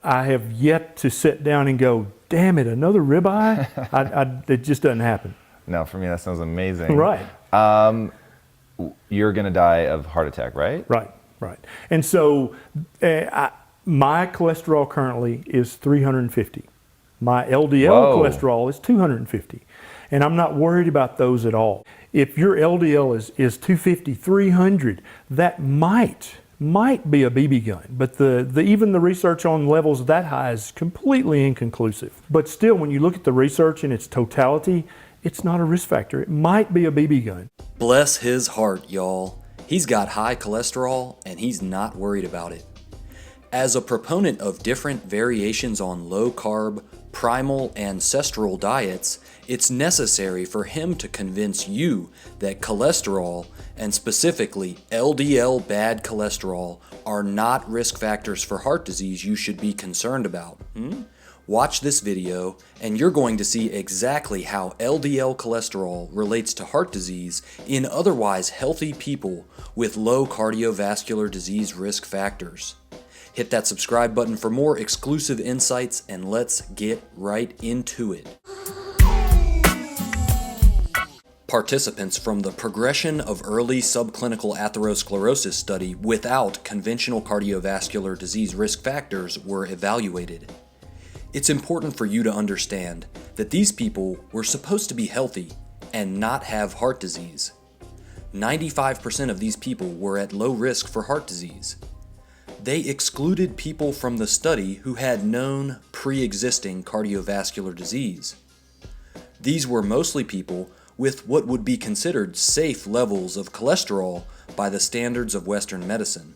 I have yet to sit down and go, damn it, another ribeye? It just doesn't happen. No, for me, that sounds amazing. Right. You're going to die of heart attack, right? Right. And so my cholesterol currently is 350. My LDL cholesterol is 250. And I'm not worried about those at all. If your LDL is 250, 300, that might be a BB gun, but even the research on levels that high is completely inconclusive. But still, when you look at the research in its totality, it's not a risk factor. It might be a BB gun. Bless his heart, y'all. He's got high cholesterol and he's not worried about it. As a proponent of different variations on low-carb, primal, ancestral diets, it's necessary for him to convince you that cholesterol, and specifically LDL bad cholesterol, are not risk factors for heart disease you should be concerned about. Watch this video and you're going to see exactly how LDL cholesterol relates to heart disease in otherwise healthy people with low cardiovascular disease risk factors. Hit that subscribe button for more exclusive insights and let's get right into it. Participants from the Progression of Early Subclinical Atherosclerosis study without conventional cardiovascular disease risk factors were evaluated. It's important for you to understand that these people were supposed to be healthy and not have heart disease. 95% of these people were at low risk for heart disease. They excluded people from the study who had known pre-existing cardiovascular disease. These were mostly people with what would be considered safe levels of cholesterol by the standards of Western medicine.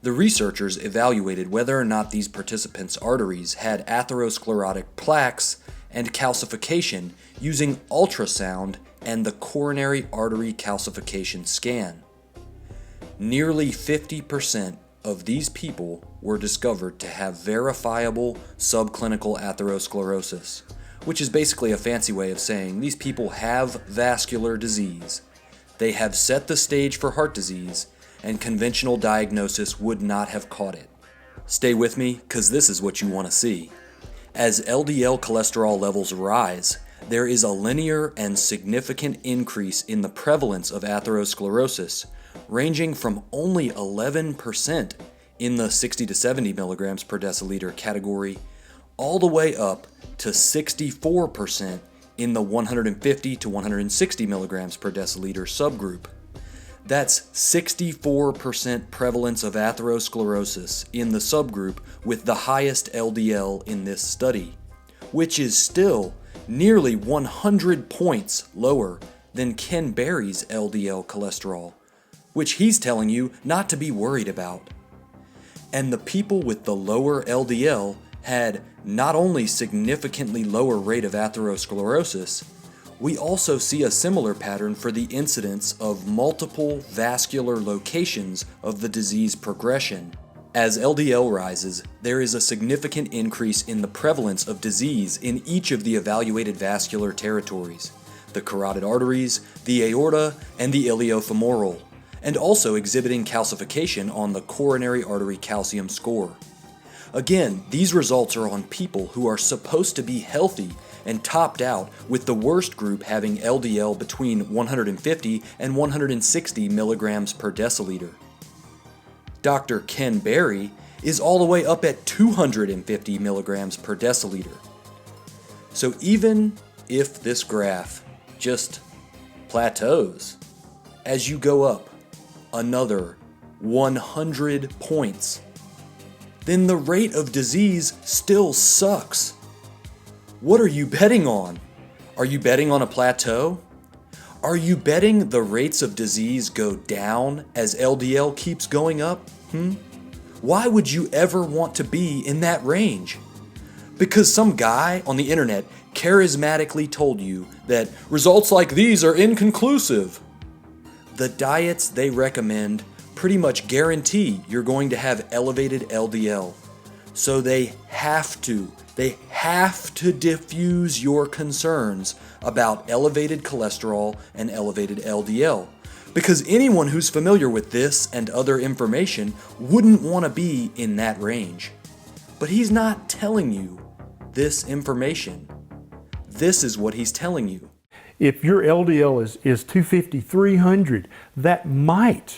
The researchers evaluated whether or not these participants' arteries had atherosclerotic plaques and calcification using ultrasound and the coronary artery calcification scan. Nearly 50% of these people were discovered to have verifiable subclinical atherosclerosis, which is basically a fancy way of saying these people have vascular disease. They have set the stage for heart disease, and conventional diagnosis would not have caught it. Stay with me, because this is what you want to see. As LDL cholesterol levels rise, there is a linear and significant increase in the prevalence of atherosclerosis, ranging from only 11% in the 60 to 70 milligrams per deciliter category, all the way up to 64% in the 150 to 160 milligrams per deciliter subgroup. That's 64% prevalence of atherosclerosis in the subgroup with the highest LDL in this study, which is still nearly 100 points lower than Ken Berry's LDL cholesterol, which he's telling you not to be worried about. And the people with the lower LDL had not only significantly lower rate of atherosclerosis, we also see a similar pattern for the incidence of multiple vascular locations of the disease progression. As LDL rises, there is a significant increase in the prevalence of disease in each of the evaluated vascular territories, the carotid arteries, the aorta, and the iliofemoral, and also exhibiting calcification on the coronary artery calcium score. Again, these results are on people who are supposed to be healthy and topped out with the worst group having LDL between 150 and 160 milligrams per deciliter. Dr. Ken Berry is all the way up at 250 milligrams per deciliter. So even if this graph just plateaus, as you go up another 100 points, then the rate of disease still sucks. What are you betting on? Are you betting on a plateau? Are you betting the rates of disease go down as LDL keeps going up? Why would you ever want to be in that range? Because some guy on the internet charismatically told you that results like these are inconclusive. The diets they recommend pretty much guarantee you're going to have elevated LDL. So they have to diffuse your concerns about elevated cholesterol and elevated LDL. Because anyone who's familiar with this and other information wouldn't want to be in that range. But he's not telling you this information. This is what he's telling you. If your LDL is 250, 300, that might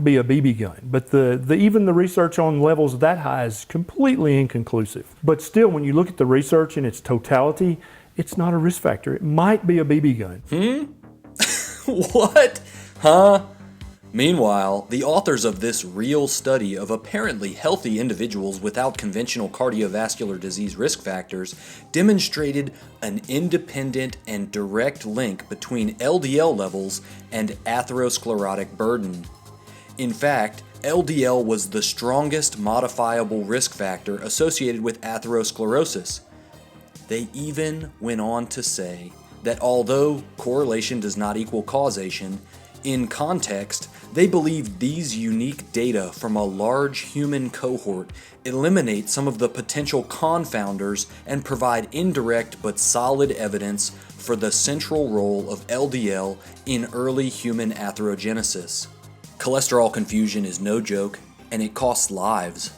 be a BB gun, but even the research on levels that high is completely inconclusive. But still, when you look at the research in its totality, it's not a risk factor. It might be a BB gun. What? Huh? Meanwhile, the authors of this real study of apparently healthy individuals without conventional cardiovascular disease risk factors demonstrated an independent and direct link between LDL levels and atherosclerotic burden. In fact, LDL was the strongest modifiable risk factor associated with atherosclerosis. They even went on to say that although correlation does not equal causation, in context, they believe these unique data from a large human cohort eliminate some of the potential confounders and provide indirect but solid evidence for the central role of LDL in early human atherogenesis. Cholesterol confusion is no joke, and it costs lives.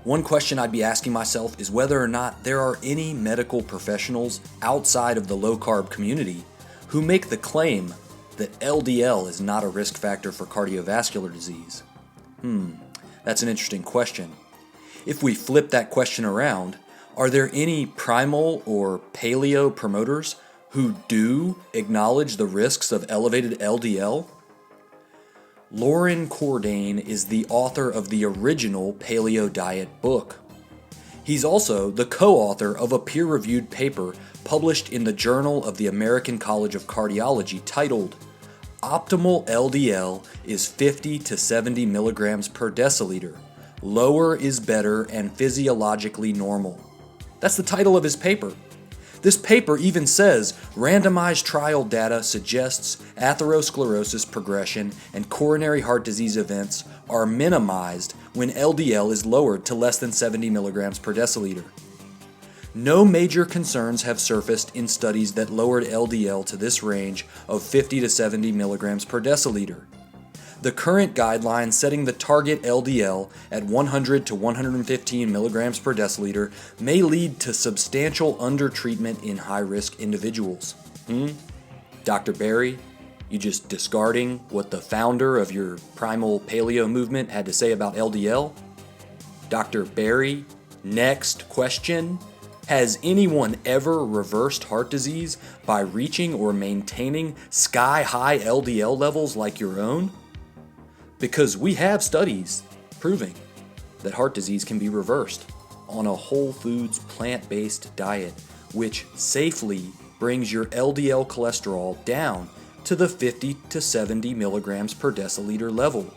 One question I'd be asking myself is whether or not there are any medical professionals outside of the low-carb community who make the claim that LDL is not a risk factor for cardiovascular disease. That's an interesting question. If we flip that question around, are there any primal or paleo promoters who do acknowledge the risks of elevated LDL? Lauren Cordain is the author of the original Paleo Diet book. He's also the co-author of a peer-reviewed paper published in the Journal of the American College of Cardiology titled Optimal LDL is 50 to 70 milligrams per deciliter. Lower is better and physiologically normal. That's the title of his paper. This paper even says randomized trial data suggests atherosclerosis progression and coronary heart disease events are minimized when LDL is lowered to less than 70 milligrams per deciliter. No major concerns have surfaced in studies that lowered LDL to this range of 50 to 70 milligrams per deciliter. The current guidelines setting the target LDL at 100 to 115 milligrams per deciliter may lead to substantial undertreatment in high-risk individuals. Dr. Berry, you just discarding what the founder of your primal paleo movement had to say about LDL? Dr. Berry, next question. Has anyone ever reversed heart disease by reaching or maintaining sky-high LDL levels like your own? Because we have studies proving that heart disease can be reversed on a whole foods plant-based diet, which safely brings your LDL cholesterol down to the 50 to 70 milligrams per deciliter level.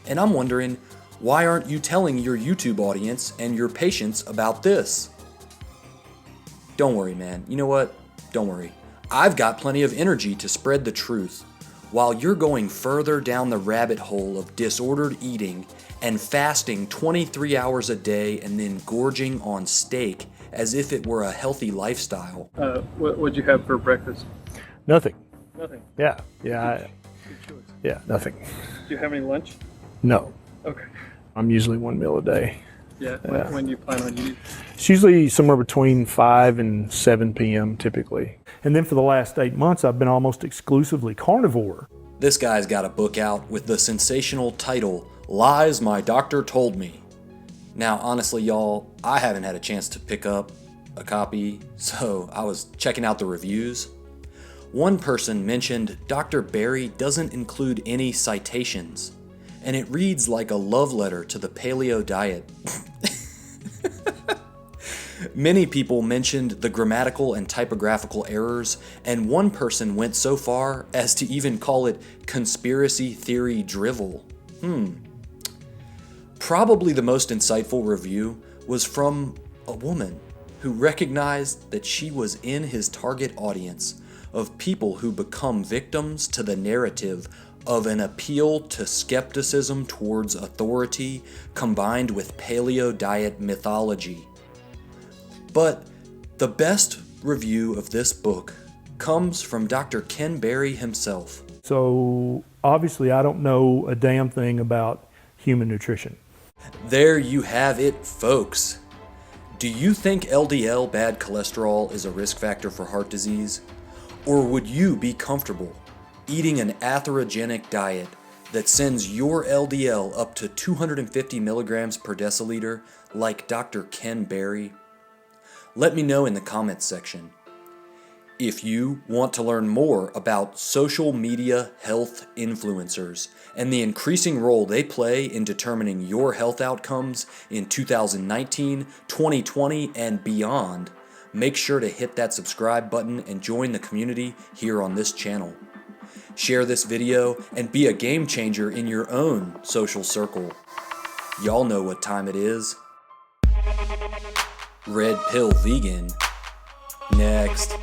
And I'm wondering, why aren't you telling your YouTube audience and your patients about this? Don't worry, man. You know what? Don't worry. I've got plenty of energy to spread the truth. While you're going further down the rabbit hole of disordered eating and fasting 23 hours a day and then gorging on steak as if it were a healthy lifestyle. What'd you have for breakfast? Nothing. Nothing. Yeah. Good choice. Yeah, nothing. Do you have any lunch? No. Okay. I'm usually one meal a day. Yeah. Yeah. When do you plan on eating? It's usually somewhere between 5 and 7 p.m. typically. And then for the last 8 months, I've been almost exclusively carnivore. This guy's got a book out with the sensational title, Lies My Doctor Told Me. Now, honestly, y'all, I haven't had a chance to pick up a copy, so I was checking out the reviews. One person mentioned Dr. Berry doesn't include any citations, and it reads like a love letter to the paleo diet. Many people mentioned the grammatical and typographical errors, and one person went so far as to even call it conspiracy theory drivel. Probably the most insightful review was from a woman who recognized that she was in his target audience of people who become victims to the narrative of an appeal to skepticism towards authority combined with paleo diet mythology. But the best review of this book comes from Dr. Ken Berry himself. So obviously I don't know a damn thing about human nutrition. There you have it, folks. Do you think LDL bad cholesterol is a risk factor for heart disease? Or would you be comfortable eating an atherogenic diet that sends your LDL up to 250 milligrams per deciliter like Dr. Ken Berry? Let me know in the comments section. If you want to learn more about social media health influencers and the increasing role they play in determining your health outcomes in 2019, 2020, and beyond, make sure to hit that subscribe button and join the community here on this channel. Share this video and be a game changer in your own social circle. Y'all know what time it is. Red Pill Vegan. Next.